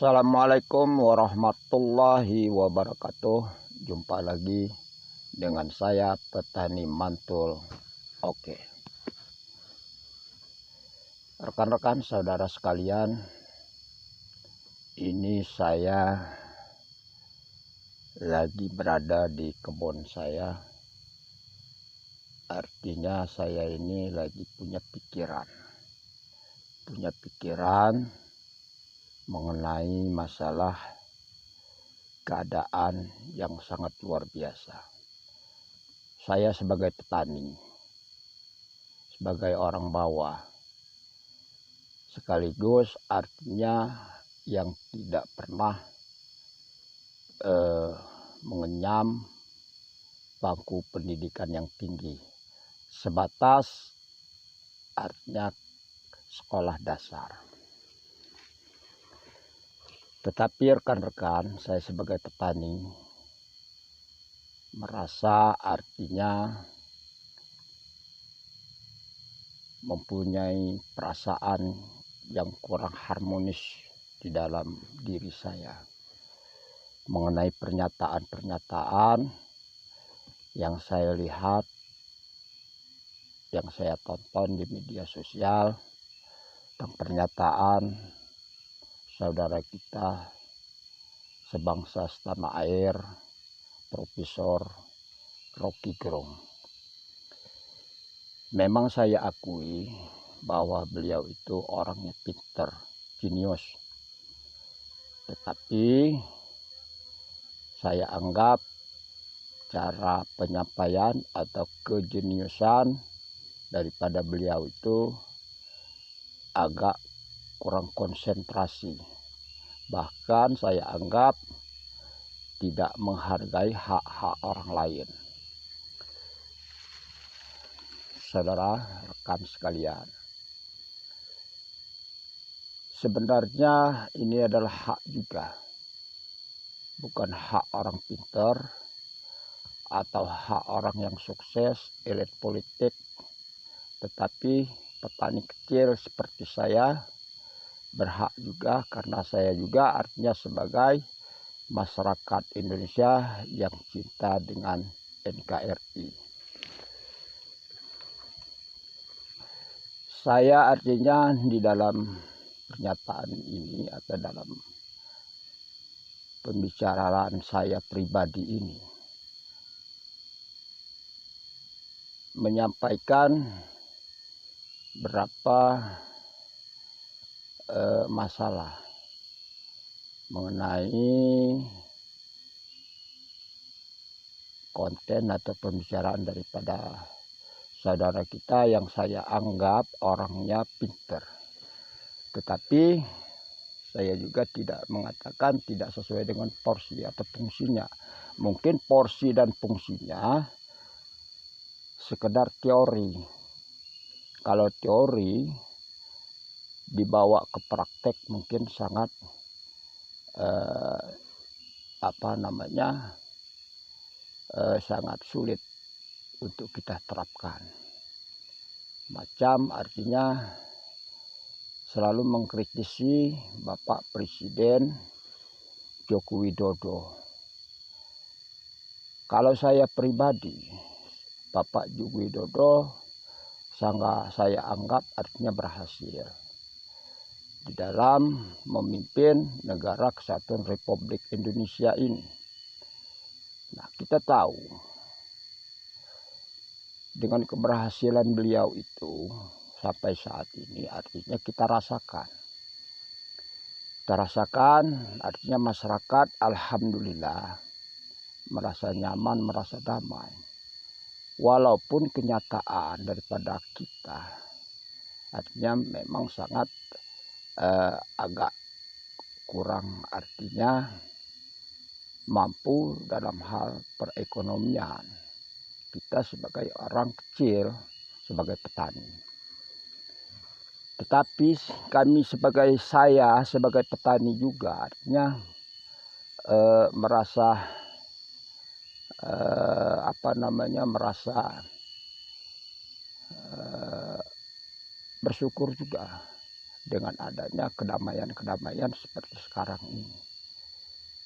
Assalamualaikum warahmatullahi wabarakatuh. Jumpa lagi dengan saya petani mantul. Oke, rekan-rekan saudara sekalian, ini saya lagi berada di kebun saya. Artinya saya ini lagi punya pikiran mengenai masalah keadaan yang sangat luar biasa. Saya sebagai petani, sebagai orang bawah, sekaligus artinya yang tidak pernah mengenyam bangku pendidikan yang tinggi, sebatas artinya sekolah dasar. Tetapi rekan-rekan, saya sebagai petani merasa artinya mempunyai perasaan yang kurang harmonis di dalam diri saya mengenai pernyataan-pernyataan yang saya lihat, yang saya tonton di media sosial, tentang pernyataan saudara kita sebangsa setanah air, Profesor Rocky Gerung. Memang saya akui bahwa beliau itu orangnya pinter, jenius. Tetapi saya anggap cara penyampaian atau kejeniusan daripada beliau itu agak kurang konsentrasi. Bahkan saya anggap tidak menghargai hak-hak orang lain. Saudara, rekan sekalian, sebenarnya ini adalah hak juga, bukan hak orang pintar atau hak orang yang sukses, elit politik, tetapi petani kecil seperti saya berhak juga, karena saya juga artinya sebagai masyarakat Indonesia yang cinta dengan NKRI. Saya artinya di dalam pernyataan ini atau dalam pembicaraan saya pribadi ini menyampaikan beberapa masalah mengenai konten atau pembicaraan daripada saudara kita yang saya anggap orangnya pinter. Tetapi saya juga tidak mengatakan tidak sesuai dengan porsi atau fungsinya. Mungkin porsi dan fungsinya sekedar teori. Kalau teori dibawa ke praktek mungkin sangat sangat sulit untuk kita terapkan. Macam artinya selalu mengkritisi Bapak Presiden Joko Widodo. Kalau saya pribadi, Bapak Joko Widodo sangat saya anggap artinya berhasil di dalam memimpin negara Kesatuan Republik Indonesia ini. Nah, kita tahu dengan keberhasilan beliau itu sampai saat ini artinya kita rasakan. Kita rasakan artinya masyarakat alhamdulillah merasa nyaman, merasa damai. Walaupun kenyataan daripada kita artinya memang sangat agak kurang artinya mampu dalam hal perekonomian. Kita sebagai orang kecil, sebagai petani. Tetapi kami sebagai petani juga artinya merasa bersyukur juga dengan adanya kedamaian-kedamaian seperti sekarang ini.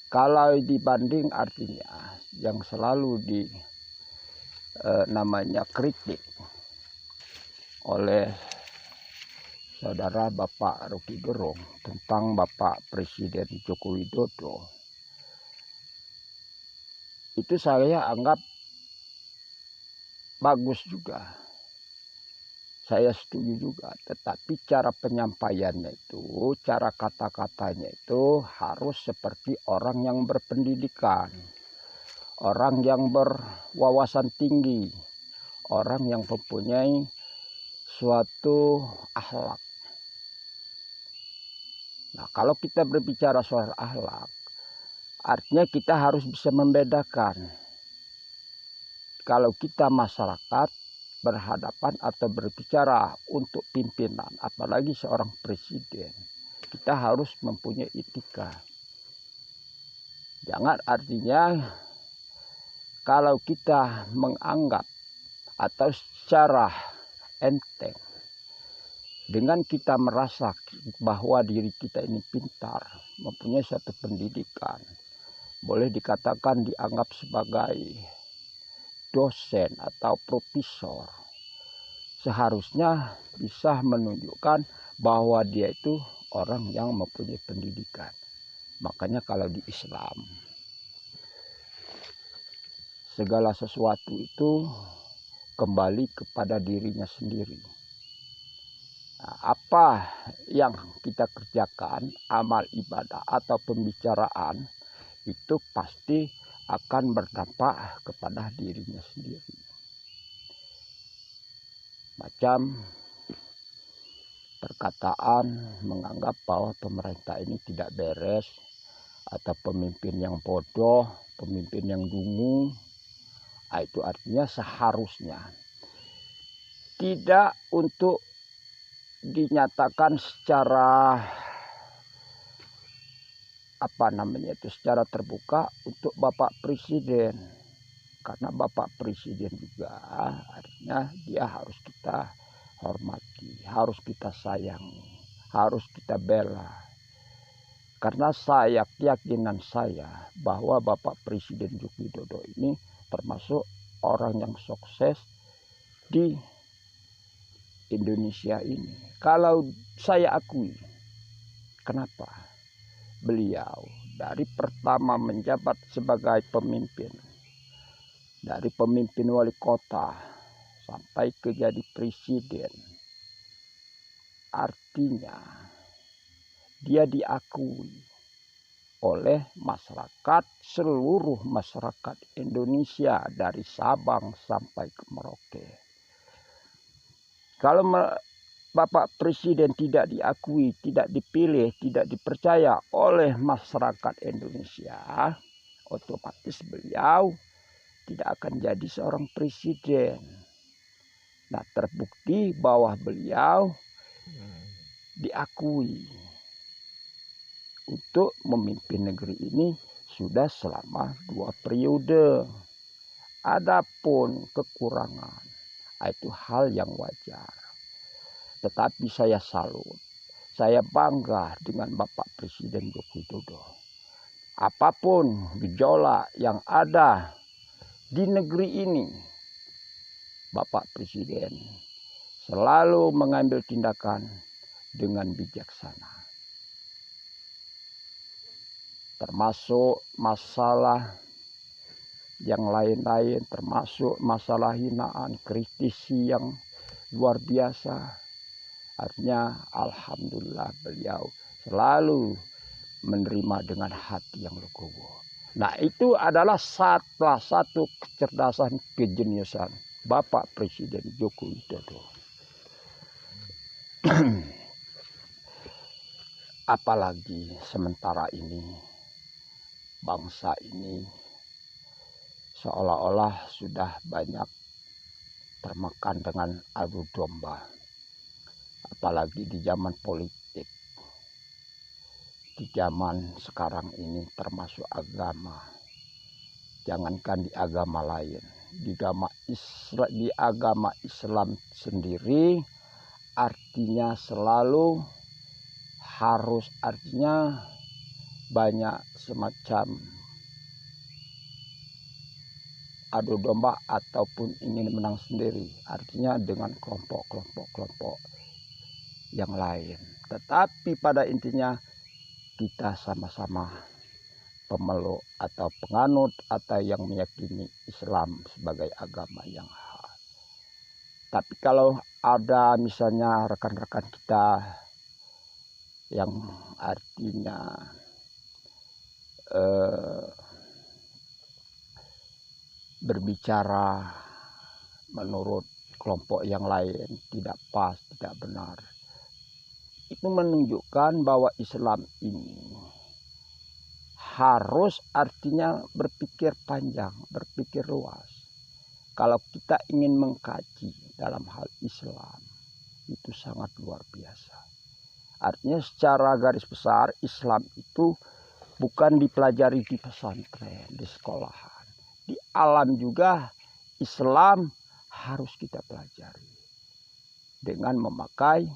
Kalau dibanding artinya yang selalu namanya kritik oleh saudara Bapak Rocky Gerung tentang Bapak Presiden Joko Widodo, itu saya anggap bagus juga. Saya setuju juga, tetapi cara penyampaiannya itu, cara kata-katanya itu harus seperti orang yang berpendidikan, orang yang berwawasan tinggi, orang yang mempunyai suatu akhlak. Nah, kalau kita berbicara soal akhlak, artinya kita harus bisa membedakan. Kalau kita masyarakat berhadapan atau berbicara untuk pimpinan, apalagi seorang presiden, kita harus mempunyai etika. Jangan artinya kalau kita menganggap atau secara enteng, dengan kita merasa bahwa diri kita ini pintar, mempunyai satu pendidikan, boleh dikatakan dianggap sebagai dosen atau profesor, seharusnya bisa menunjukkan bahwa dia itu orang yang mempunyai pendidikan. Makanya kalau di Islam, segala sesuatu itu kembali kepada dirinya sendiri. Nah, apa yang kita kerjakan, amal ibadah atau pembicaraan, itu pasti akan berdampak kepada dirinya sendiri. Macam perkataan menganggap bahwa pemerintah ini tidak beres, atau pemimpin yang bodoh, pemimpin yang dungu, itu artinya seharusnya tidak untuk dinyatakan secara secara terbuka untuk Bapak Presiden, karena Bapak Presiden juga artinya dia harus kita hormati, harus kita sayangi, harus kita bela, karena keyakinan saya bahwa Bapak Presiden Joko Widodo ini termasuk orang yang sukses di Indonesia ini. Kalau saya akui, kenapa? Beliau dari pertama menjabat sebagai pemimpin, dari pemimpin wali kota sampai ke jadi presiden, artinya dia diakui oleh masyarakat, seluruh masyarakat Indonesia dari Sabang sampai ke Merauke. Kalau Bapak Presiden tidak diakui, tidak dipilih, tidak dipercaya oleh masyarakat Indonesia, otomatis beliau tidak akan jadi seorang presiden. Nah, terbukti bahwa beliau diakui untuk memimpin negeri ini sudah selama 2 periode. Adapun kekurangan, itu hal yang wajar. Tetapi saya salut, saya bangga dengan Bapak Presiden Joko Widodo. Apapun gejolak yang ada di negeri ini, Bapak Presiden selalu mengambil tindakan dengan bijaksana. Termasuk masalah yang lain-lain, termasuk masalah hinaan, kritisi yang luar biasa. Artinya alhamdulillah beliau selalu menerima dengan hati yang legowo. Nah, itu adalah salah satu kecerdasan, kejeniusan Bapak Presiden Joko Widodo. Apalagi sementara ini bangsa ini seolah-olah sudah banyak termakan dengan adu domba. Apalagi di zaman politik, di zaman sekarang ini termasuk agama. Jangankan di agama lain, di agama Islam sendiri artinya selalu harus artinya banyak semacam adu domba ataupun ingin menang sendiri, artinya dengan kelompok yang lain. Tetapi pada intinya kita sama-sama pemeluk atau penganut atau yang meyakini Islam sebagai agama yang hak. Tapi kalau ada misalnya rekan-rekan kita yang artinya berbicara menurut kelompok yang lain tidak pas, tidak benar, itu menunjukkan bahwa Islam ini harus artinya berpikir panjang, berpikir luas. Kalau kita ingin mengkaji dalam hal Islam, itu sangat luar biasa. Artinya secara garis besar Islam itu bukan dipelajari di pesantren, di sekolahan. Di alam juga Islam harus kita pelajari dengan memakai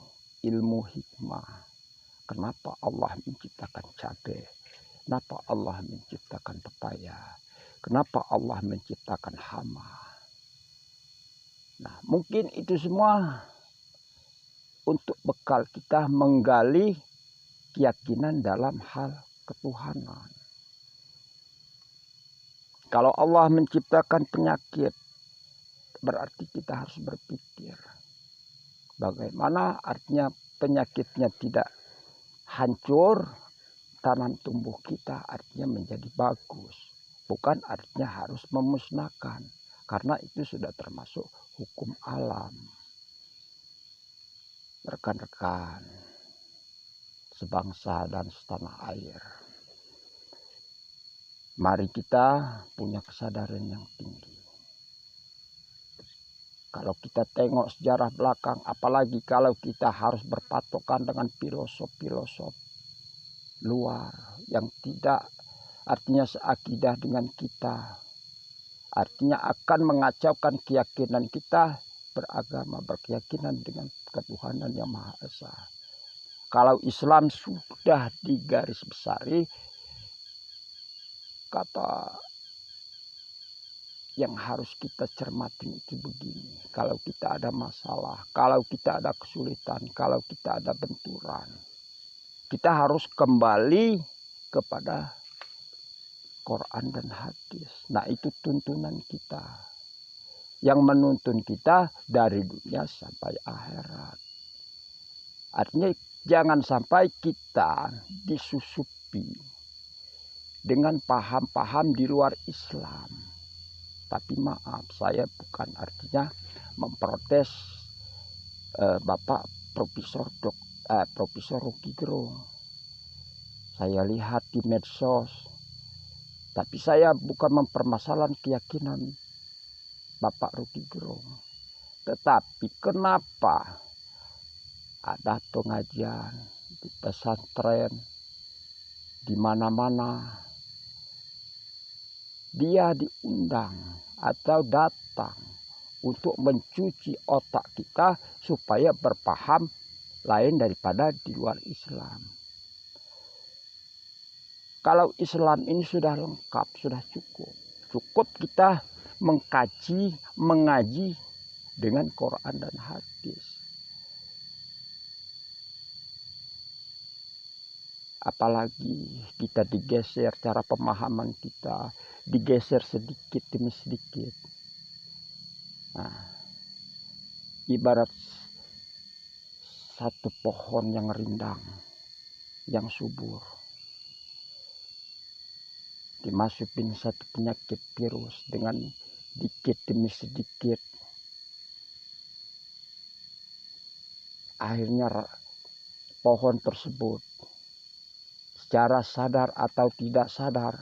ilmu hikmah. Kenapa Allah menciptakan cabai? Kenapa Allah menciptakan pepaya? Kenapa Allah menciptakan hama? Nah, mungkin itu semua untuk bekal kita menggali keyakinan dalam hal ketuhanan. Kalau Allah menciptakan penyakit, berarti kita harus berpikir bagaimana artinya penyakitnya tidak hancur, tanam tumbuh kita artinya menjadi bagus. Bukan artinya harus memusnahkan, karena itu sudah termasuk hukum alam. Rekan-rekan sebangsa dan setanah air, mari kita punya kesadaran yang tinggi. Kalau kita tengok sejarah belakang, apalagi kalau kita harus berpatokan dengan filosof-filosof luar yang tidak artinya seakidah dengan kita, artinya akan mengacaukan keyakinan kita beragama, berkeyakinan dengan ketuhanan yang Maha Esa. Kalau Islam sudah digaris besari, kata yang harus kita cermati itu begini. Kalau kita ada masalah, kalau kita ada kesulitan, kalau kita ada benturan, kita harus kembali kepada Quran dan hadis. Nah, itu tuntunan kita. Yang menuntun kita dari dunia sampai akhirat. Artinya jangan sampai kita disusupi dengan paham-paham di luar Islam. Tapi maaf, saya bukan artinya memprotes Bapak Profesor Rocky Gerung. Saya lihat di medsos, tapi saya bukan mempermasalahkan keyakinan Bapak Rocky Gerung. Tetapi kenapa ada pengajian di pesantren, di mana-mana dia diundang atau datang untuk mencuci otak kita supaya berpaham lain daripada di luar Islam. Kalau Islam ini sudah lengkap, sudah cukup. Cukup kita mengkaji, mengaji dengan Quran dan hadis. Apalagi kita digeser cara pemahaman kita, digeser sedikit demi sedikit. Nah, ibarat satu pohon yang rindang, yang subur, dimasukin satu penyakit virus dengan dikit demi sedikit. Akhirnya pohon tersebut secara sadar atau tidak sadar,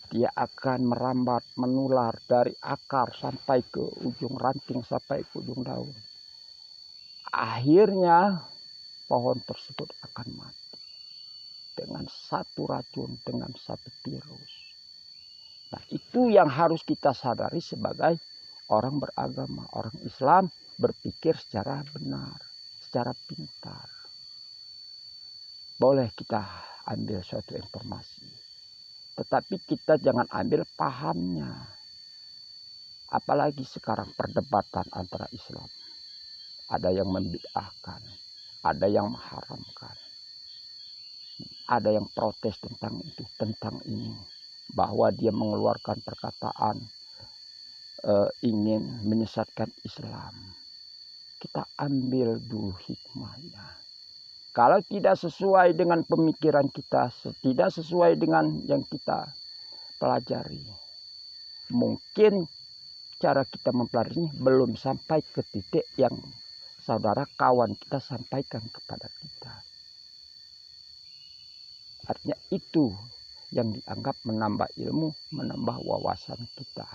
dia akan merambat, menular dari akar sampai ke ujung ranting, sampai ke ujung daun. Akhirnya pohon tersebut akan mati dengan satu racun, dengan satu virus. Nah, itu yang harus kita sadari sebagai orang beragama, orang Islam, berpikir secara benar, secara pintar. boleh kita ambil suatu informasi, tetapi kita jangan ambil pahamnya. Apalagi sekarang perdebatan antara Islam. Ada yang membid'ahkan, ada yang mengharamkan, ada yang protes tentang itu, tentang ini, bahwa dia mengeluarkan perkataan ingin menyesatkan Islam. Kita ambil dulu hikmahnya. Kalau tidak sesuai dengan pemikiran kita, tidak sesuai dengan yang kita pelajari, mungkin cara kita mempelajarinya belum sampai ke titik yang saudara kawan kita sampaikan kepada kita. Artinya itu yang dianggap menambah ilmu, menambah wawasan kita.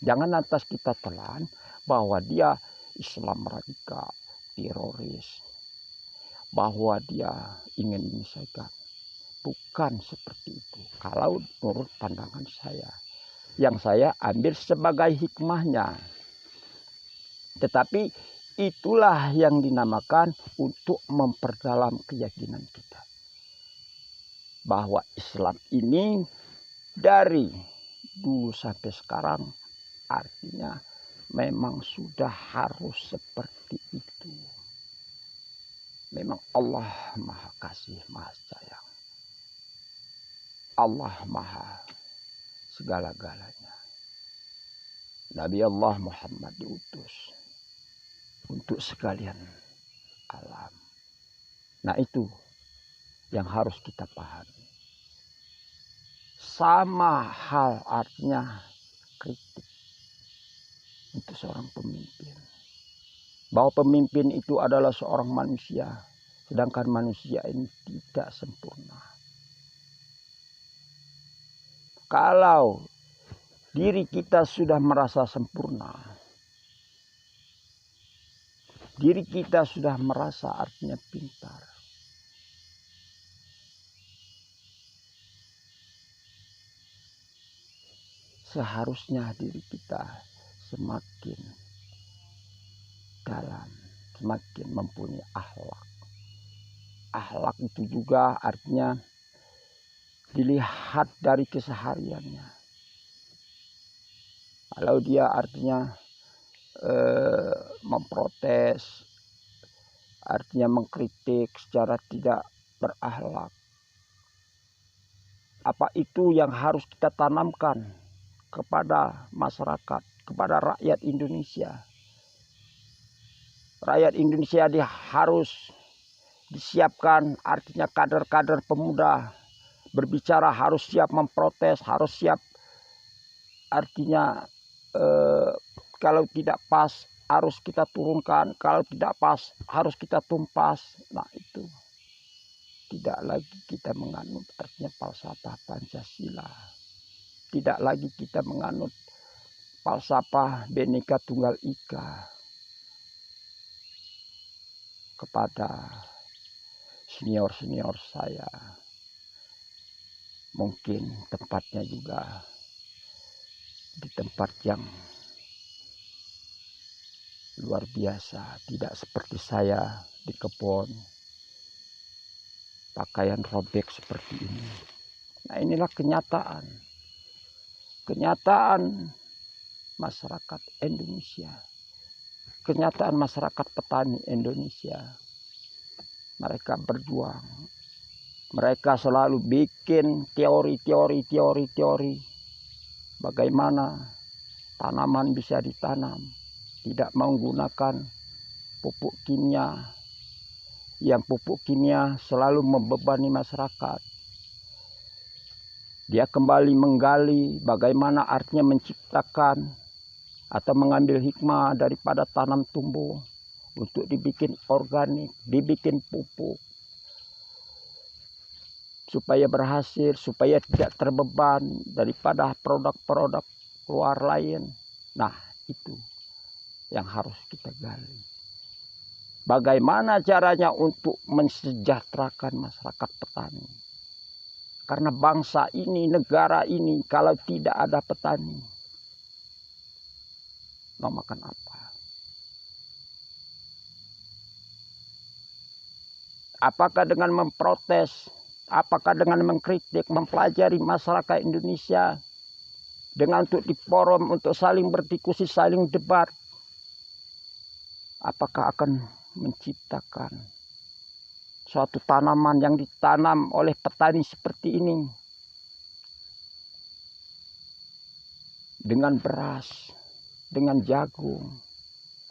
Jangan lantas kita telan bahwa dia Islam radikal, teroris, bahwa dia ingin menyelesaikan. Bukan seperti itu. Kalau menurut pandangan saya, yang saya ambil sebagai hikmahnya. Tetapi itulah yang dinamakan untuk memperdalam keyakinan kita. Bahwa Islam ini dari dulu sampai sekarang artinya memang sudah harus seperti itu. Memang Allah Maha Kasih, Maha Sayang. Allah Maha segala-galanya. Nabi Allah Muhammad diutus untuk sekalian alam. Nah itu yang harus kita pahami. Sama hal artinya kritik untuk seorang pemimpin. Bahwa pemimpin itu adalah seorang manusia, sedangkan manusia ini tidak sempurna. Kalau diri kita sudah merasa sempurna, diri kita sudah merasa artinya pintar, seharusnya diri kita semakin dalam, semakin mempunyai akhlak. Akhlak itu juga artinya dilihat dari kesehariannya. Kalau dia artinya memprotes, artinya mengkritik secara tidak berakhlak, apa itu yang harus kita tanamkan kepada masyarakat, kepada rakyat Indonesia? Rakyat Indonesia harus disiapkan, artinya kader-kader pemuda berbicara harus siap memprotes, harus siap artinya kalau tidak pas harus kita turunkan, kalau tidak pas harus kita tumpas. Nah itu tidak lagi kita menganut artinya falsafah Pancasila, tidak lagi kita menganut falsafah Bhinneka Tunggal Ika. Kepada senior-senior saya, mungkin tempatnya juga di tempat yang luar biasa, tidak seperti saya di kebun, pakaian robek seperti ini. Nah inilah kenyataan, kenyataan masyarakat Indonesia, kenyataan masyarakat petani Indonesia. Mereka berjuang, mereka selalu bikin teori bagaimana tanaman bisa ditanam, tidak menggunakan pupuk kimia, yang pupuk kimia selalu membebani masyarakat. Dia kembali menggali bagaimana artinya menciptakan atau mengambil hikmah daripada tanam tumbuh untuk dibikin organik, dibikin pupuk supaya berhasil, supaya tidak terbeban daripada produk-produk luar lain. Nah itu yang harus kita gali. Bagaimana caranya untuk mensejahterakan masyarakat petani? Karena bangsa ini, negara ini kalau tidak ada petani, mau makan apa? Apakah dengan memprotes, apakah dengan mengkritik, mempelajari masyarakat Indonesia, dengan untuk di forum, untuk saling berdiskusi, saling debat, apakah akan menciptakan suatu tanaman yang ditanam oleh petani seperti ini, dengan beras, dengan jagung.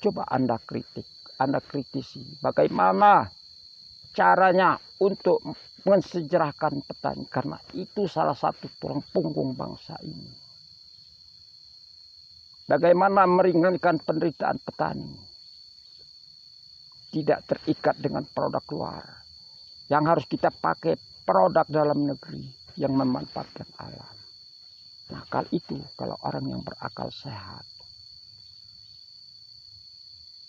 Coba Anda kritik, Anda kritisi bagaimana caranya untuk mensejarahkan petani, karena itu salah satu tulang punggung bangsa ini. Bagaimana meringankan penderitaan petani, tidak terikat dengan produk luar, yang harus kita pakai produk dalam negeri yang memanfaatkan alam. Nah, kalau orang yang berakal sehat,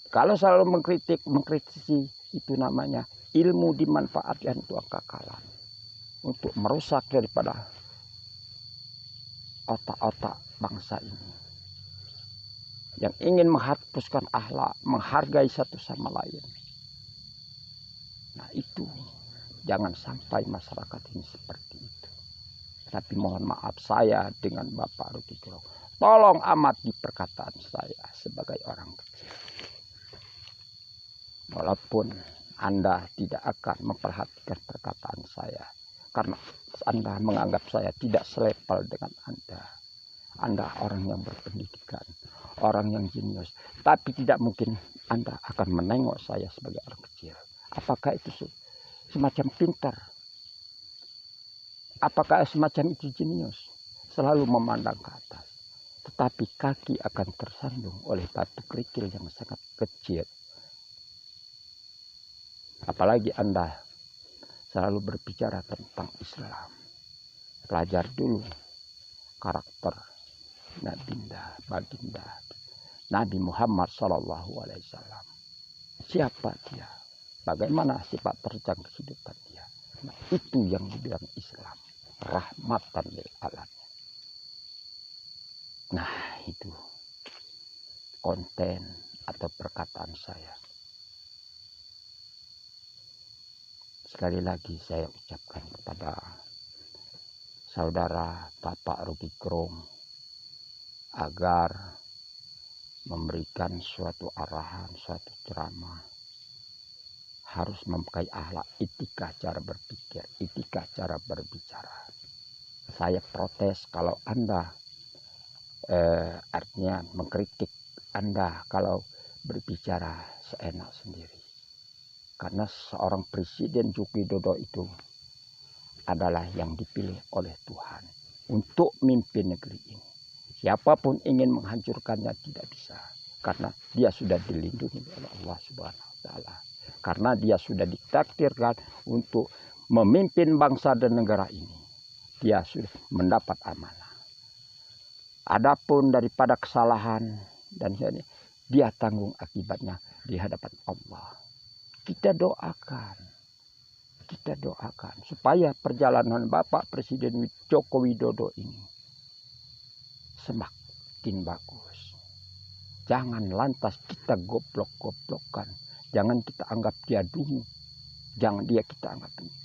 kalau selalu mengkritisi, itu namanya ilmu dimanfaatkan untuk kekalahan, untuk merusak daripada otak-otak bangsa ini, yang ingin menghapuskan akhlak, menghargai satu sama lain. Nah, itu jangan sampai masyarakat ini seperti itu. Tapi mohon maaf, saya dengan Bapak Rocky Gerung, tolong amati perkataan saya sebagai orang kecil. Walaupun Anda tidak akan memperhatikan perkataan saya, karena Anda menganggap saya tidak selevel dengan Anda. Anda orang yang berpendidikan, orang yang jenius, tapi tidak mungkin Anda akan menengok saya sebagai orang kecil. Apakah itu semacam pintar? Apakah semacam itu jenius? Selalu memandang ke atas, tetapi kaki akan tersandung oleh batu kerikil yang sangat kecil. Apalagi Anda selalu berbicara tentang Islam. Pelajari dulu karakter baginda Nabi Muhammad SAW. Siapa dia? Bagaimana sifat terjang kehidupan dia? Nah, itu yang dibilang Islam, rahmatan lil alamin. Nah, itu konten atau perkataan saya. Sekali lagi saya ucapkan kepada saudara Bapak Rocky Gerung agar memberikan suatu arahan, suatu ceramah, harus memakai akhlak, etika cara berpikir, etika cara berbicara. Saya protes kalau Anda artinya mengkritik, Anda kalau berbicara seenak sendiri. Karena seorang Presiden Joko Widodo itu adalah yang dipilih oleh Tuhan untuk memimpin negeri ini. Siapapun ingin menghancurkannya tidak bisa, karena dia sudah dilindungi oleh Allah Subhanahu wa Ta'ala. Karena dia sudah ditakdirkan untuk memimpin bangsa dan negara ini. Dia sudah mendapat amanah. Adapun daripada kesalahan dan dia tanggung akibatnya di hadapan Allah. Kita doakan supaya perjalanan Bapak Presiden Joko Widodo ini semakin bagus. Jangan lantas kita goblok-goblokkan. Jangan kita anggap dia dungu. Jangan kita anggap dungu.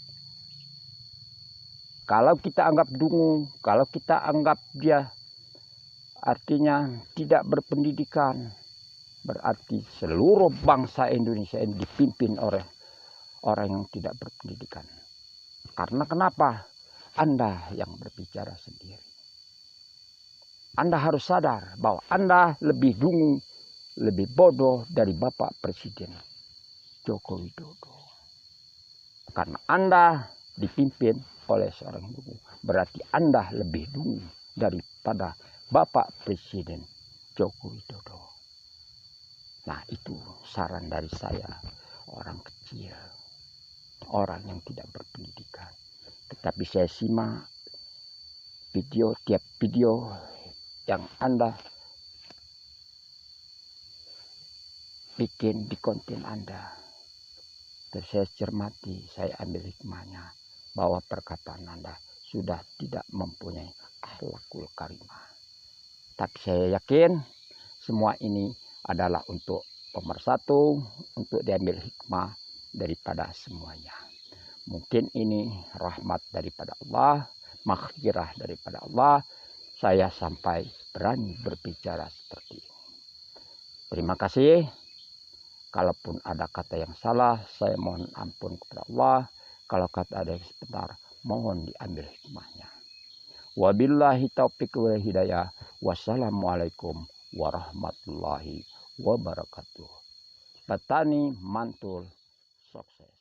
Kalau kita anggap dungu, kalau kita anggap dia artinya tidak berpendidikan, berarti seluruh bangsa Indonesia ini dipimpin oleh orang yang tidak berpendidikan. Karena kenapa? Anda yang berbicara sendiri. Anda harus sadar bahwa Anda lebih dungu, lebih bodoh dari Bapak Presiden Joko Widodo. Karena Anda dipimpin oleh seorang dungu, berarti Anda lebih dungu daripada Bapak Presiden Joko Widodo. Nah, itu saran dari saya, orang kecil, orang yang tidak berpendidikan. Tetapi saya simak tiap video yang Anda bikin di konten Anda. Terus saya cermati, saya ambil hikmahnya bahwa perkataan Anda sudah tidak mempunyai akhlakul karimah. Tapi saya yakin semua ini adalah untuk pemersatu, untuk diambil hikmah daripada semuanya. Mungkin ini rahmat daripada Allah, maghfirah daripada Allah. Saya sampai berani berbicara seperti ini. Terima kasih. Kalaupun ada kata yang salah, saya mohon ampun kepada Allah. Kalau kata ada yang sebentar, mohon diambil hikmahnya. Wabillahi taufiq wal hidayah. Wassalamualaikum warahmatullahi wabarakatuh. Petani mantul sukses.